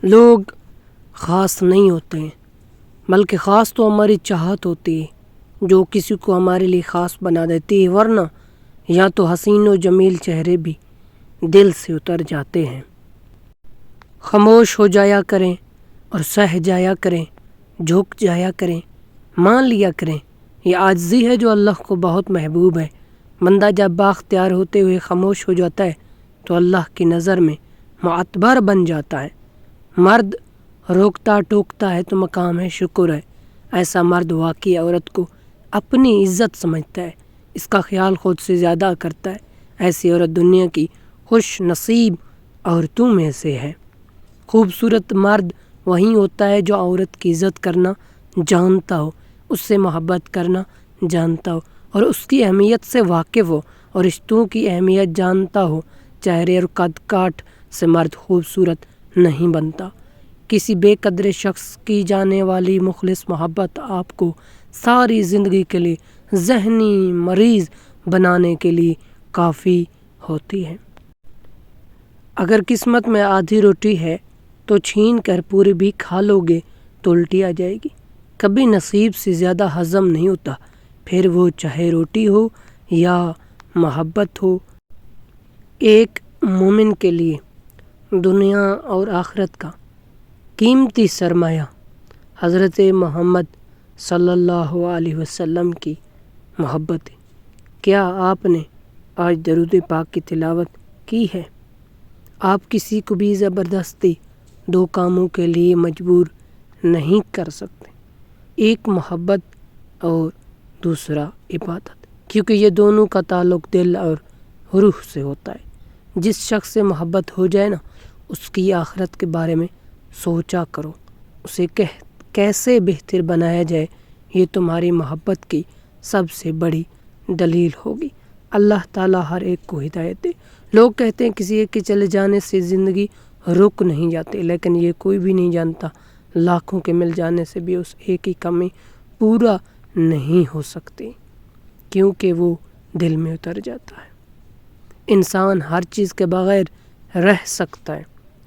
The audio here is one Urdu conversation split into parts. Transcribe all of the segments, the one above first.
لوگ خاص نہیں ہوتے ہیں، بلکہ خاص تو ہماری چاہت ہوتی ہے جو کسی کو ہمارے لیے خاص بنا دیتی ہے، ورنہ یا تو حسین و جمیل چہرے بھی دل سے اتر جاتے ہیں۔ خاموش ہو جایا کریں اور سہ جایا کریں، جھک جایا کریں، مان لیا کریں۔ یہ عاجزی ہے جو اللہ کو بہت محبوب ہے۔ بندہ جب بااختیار ہوتے ہوئے خاموش ہو جاتا ہے تو اللہ کی نظر میں معتبر بن جاتا ہے۔ مرد روکتا ٹوکتا ہے تو مقام ہے شکر ہے۔ ایسا مرد واقعی عورت کو اپنی عزت سمجھتا ہے، اس کا خیال خود سے زیادہ کرتا ہے۔ ایسی عورت دنیا کی خوش نصیب عورتوں میں سے ہے۔ خوبصورت مرد وہی ہوتا ہے جو عورت کی عزت کرنا جانتا ہو، اس سے محبت کرنا جانتا ہو اور اس کی اہمیت سے واقف ہو اور رشتوں کی اہمیت جانتا ہو۔ چہرے اور قد کاٹ سے مرد خوبصورت نہیں بنتا۔ کسی بے قدر شخص کی جانے والی مخلص محبت آپ کو ساری زندگی کے لیے ذہنی مریض بنانے کے لیے کافی ہوتی ہے۔ اگر قسمت میں آدھی روٹی ہے تو چھین کر پوری بھی کھا لو گے تو الٹی آ جائے گی۔ کبھی نصیب سے زیادہ ہضم نہیں ہوتا، پھر وہ چاہے روٹی ہو یا محبت ہو۔ ایک مومن کے لیے دنیا اور آخرت کا قیمتی سرمایہ حضرت محمد صلی اللہ علیہ وسلم کی محبت ہے۔ کیا آپ نے آج درود پاک کی تلاوت کی ہے؟ آپ کسی کو بھی زبردستی دو کاموں کے لیے مجبور نہیں کر سکتے، ایک محبت اور دوسرا عبادت، کیونکہ یہ دونوں کا تعلق دل اور روح سے ہوتا ہے۔ جس شخص سے محبت ہو جائے نا، اس کی آخرت کے بارے میں سوچا کرو، اسے کیسے بہتر بنایا جائے، یہ تمہاری محبت کی سب سے بڑی دلیل ہوگی۔ اللہ تعالیٰ ہر ایک کو ہدایت دے۔ لوگ کہتے ہیں کسی ایک کے چلے جانے سے زندگی رک نہیں جاتی، لیکن یہ کوئی بھی نہیں جانتا لاکھوں کے مل جانے سے بھی اس ایک ہی کمی پورا نہیں ہو سکتی، کیونکہ وہ دل میں اتر جاتا ہے۔ انسان ہر چیز کے بغیر رہ سکتا ہے،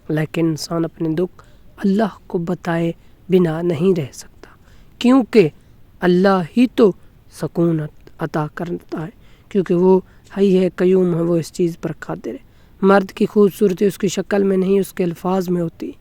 لیکن انسان اپنے دکھ اللہ کو بتائے بنا نہیں رہ سکتا، کیونکہ اللہ ہی تو سکونت عطا کرتا ہے، کیونکہ وہ حی ہے، قیوم ہے، وہ اس چیز پر قادر ہے۔ مرد کی خوبصورتی اس کی شکل میں نہیں، اس کے الفاظ میں ہوتی۔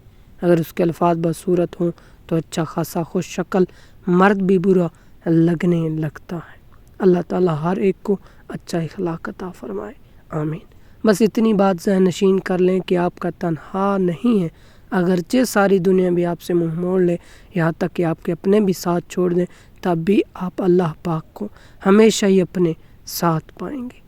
اگر اس کے الفاظ بدصورت ہوں تو اچھا خاصا خوش شکل مرد بھی برا لگنے لگتا ہے۔ اللہ تعالیٰ ہر ایک کو اچھا اخلاق عطا فرمائے، آمین۔ بس اتنی بات ذہن نشین کر لیں کہ آپ کا تنہا نہیں ہے، اگرچہ ساری دنیا بھی آپ سے منہ موڑ لے، یہاں تک کہ آپ کے اپنے بھی ساتھ چھوڑ دیں، تب بھی آپ اللہ پاک کو ہمیشہ ہی اپنے ساتھ پائیں گے۔